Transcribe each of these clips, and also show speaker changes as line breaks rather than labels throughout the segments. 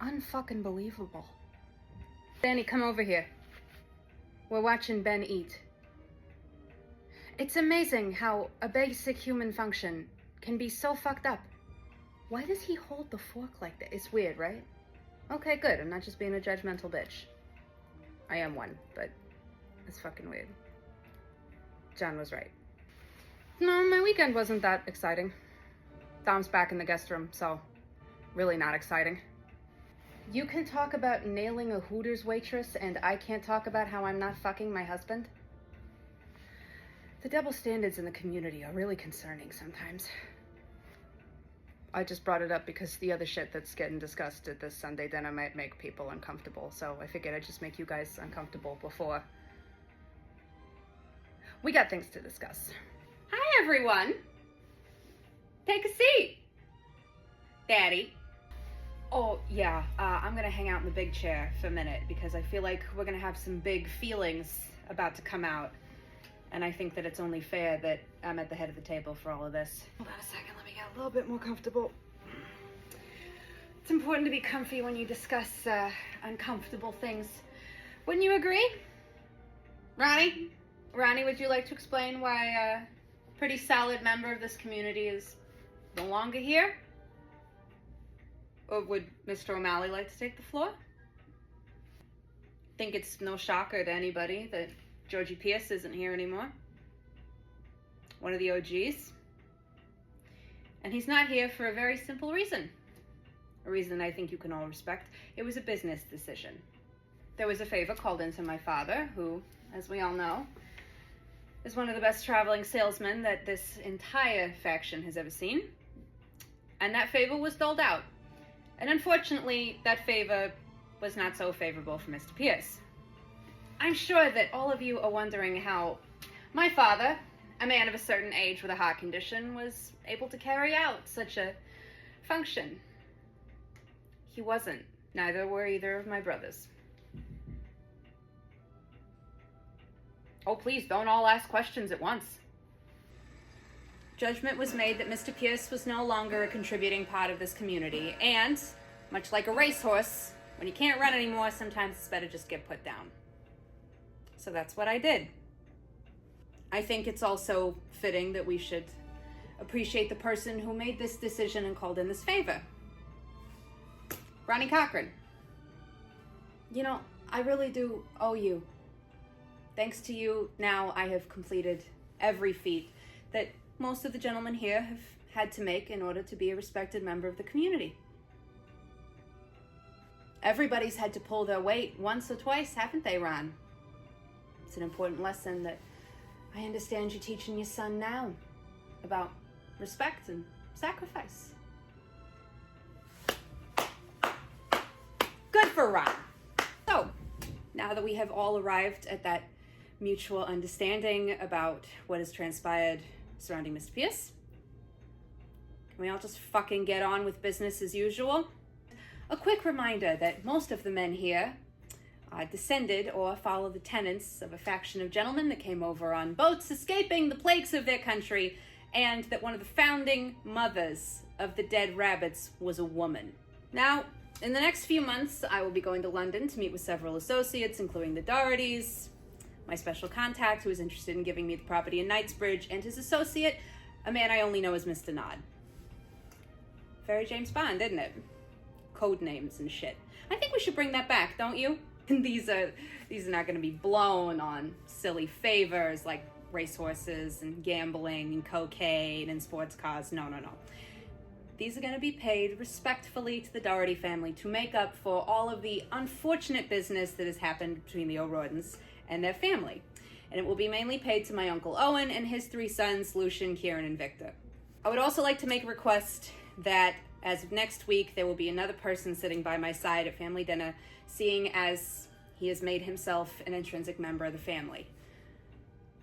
unfucking believable. Danny, come over here. We're watching Ben eat. It's amazing how a basic human function can be so fucked up. Why does he hold the fork like that? It's weird, right? Okay, good. I'm not just being a judgmental bitch. I am one, but it's fucking weird. John was right. No, my weekend wasn't that exciting. Dom's back in the guest room, so really not exciting. You can talk about nailing a Hooters waitress, and I can't talk about how I'm not fucking my husband? The double standards in the community are really concerning sometimes. I just brought it up because the other shit that's getting discussed at this Sunday dinner might make people uncomfortable, so I figured I'd just make you guys uncomfortable before. We got things to discuss. Hi, everyone. Take a seat. Daddy. Oh, yeah, I'm gonna hang out in the big chair for a minute because I feel like we're gonna have some big feelings about to come out. And I think that it's only fair that I'm at the head of the table for all of this. Hold on a second, let me get a little bit more comfortable. It's important to be comfy when you discuss uncomfortable things. Wouldn't you agree? Ronnie? Ronnie, would you like to explain why a pretty solid member of this community is no longer here? Or would Mr. O'Malley like to take the floor? I think it's no shocker to anybody that Georgie Pierce isn't here anymore. One of the OGs. And he's not here for a very simple reason. A reason I think you can all respect. It was a business decision. There was a favor called in to my father, who, as we all know, is one of the best traveling salesmen that this entire faction has ever seen. And that favor was doled out. And unfortunately, that favor was not so favorable for Mr. Pierce. I'm sure that all of you are wondering how my father, a man of a certain age with a heart condition, was able to carry out such a function. He wasn't. Neither were either of my brothers. Oh, please, don't all ask questions at once. Judgment was made that Mr. Pierce was no longer a contributing part of this community, and, much like a racehorse, when you can't run anymore, sometimes it's better just get put down. So that's what I did. I think it's also fitting that we should appreciate the person who made this decision and called in this favor. Ronnie Cochran. You know, I really do owe you. Thanks to you, now I have completed every feat that most of the gentlemen here have had to make in order to be a respected member of the community. Everybody's had to pull their weight once or twice, haven't they, Ron? It's an important lesson that I understand you're teaching your son now about respect and sacrifice. Good for Ron. So, now that we have all arrived at that mutual understanding about what has transpired surrounding Mr. Pierce, can we all just fucking get on with business as usual? A quick reminder that most of the men here descended or follow the tenets of a faction of gentlemen that came over on boats escaping the plagues of their country, and that one of the founding mothers of the dead rabbits was a woman. Now, in the next few months, I will be going to London to meet with several associates, including the Dohertys, my special contact who is interested in giving me the property in Knightsbridge, and his associate, a man I only know as Mr. Nod. Very James Bond, isn't it? Code names and shit. I think we should bring that back, don't you? And these are not going to be blown on silly favors like racehorses and gambling and cocaine and sports cars. No. These are going to be paid respectfully to the Doherty family to make up for all of the unfortunate business that has happened between the O Rordens and their family. And it will be mainly paid to my Uncle Owen and his 3 sons, Lucian, Kieran, and Victor. I would also like to make a request that as of next week, there will be another person sitting by my side at family dinner, seeing as he has made himself an intrinsic member of the family.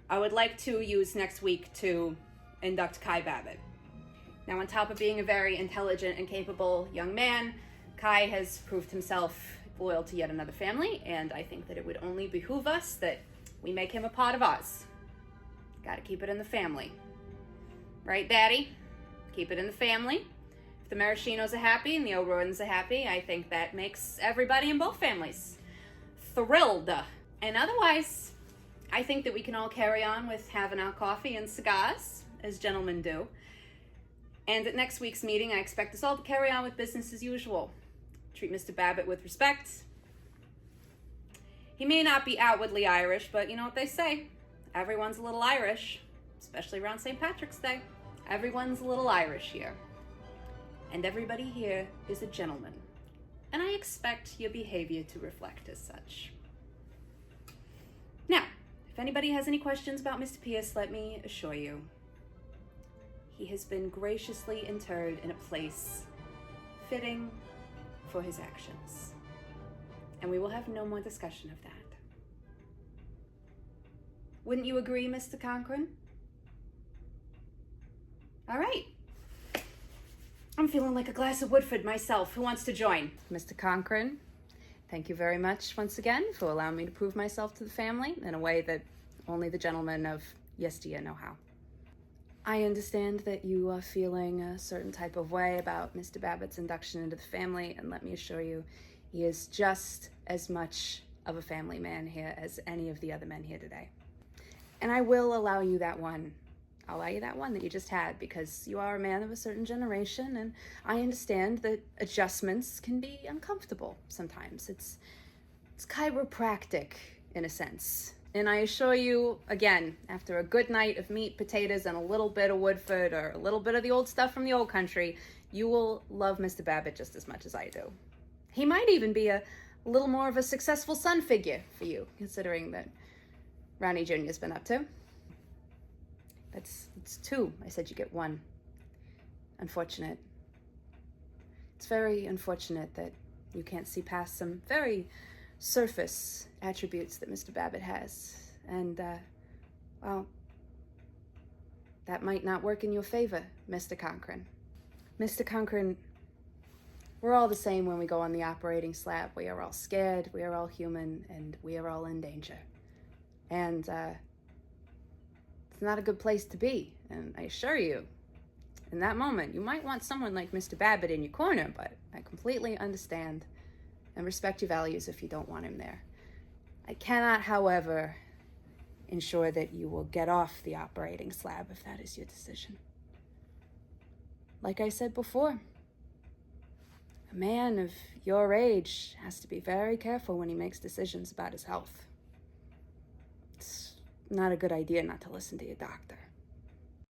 I would like to use next week to induct Kai Babbitt. Now, on top of being a very intelligent and capable young man, Kai has proved himself loyal to yet another family, and I think that it would only behoove us that we make him a part of ours. Gotta keep it in the family. Right, Daddy? Keep it in the family. If the Maraschinos are happy and the O Rordens are happy, I think that makes everybody in both families thrilled. And otherwise, I think that we can all carry on with having our coffee and cigars, as gentlemen do. And at next week's meeting, I expect us all to carry on with business as usual. Treat Mr. Babbitt with respect. He may not be outwardly Irish, but you know what they say. Everyone's a little Irish, especially around St. Patrick's Day. Everyone's a little Irish here. And everybody here is a gentleman. And I expect your behavior to reflect as such. Now, if anybody has any questions about Mr. Pierce, let me assure you, he has been graciously interred in a place fitting for his actions. And we will have no more discussion of that. Wouldn't you agree, Mr. Cochran? All right. I'm feeling like a glass of Woodford myself. Who wants to join? Mr. Cochran, thank you very much once again for allowing me to prove myself to the family in a way that only the gentlemen of yesteryear know how. I understand that you are feeling a certain type of way about Mr. Babbitt's induction into the family, and let me assure you, he is just as much of a family man here as any of the other men here today. And I will allow you that one. I'll allow you that one that you just had, because you are a man of a certain generation, and I understand that adjustments can be uncomfortable sometimes. It's chiropractic in a sense. And I assure you, again, after a good night of meat, potatoes, and a little bit of Woodford, or a little bit of the old stuff from the old country, you will love Mr. Babbitt just as much as I do. He might even be a little more of a successful son figure for you, considering that Ronnie Jr.'s been up to. It's two. I said you get one. Unfortunate. It's very unfortunate that you can't see past some very surface attributes that Mr. Babbitt has. And, well, that might not work in your favor, Mr. Cochran. Mr. Cochran, we're all the same when we go on the operating slab. We are all scared, we are all human, and we are all in danger. And, it's not a good place to be. And I assure you, in that moment, you might want someone like Mr. Babbitt in your corner, but I completely understand and respect your values if you don't want him there. I cannot, however, ensure that you will get off the operating slab if that is your decision. Like I said before, a man of your age has to be very careful when he makes decisions about his health. It's not a good idea not to listen to your doctor.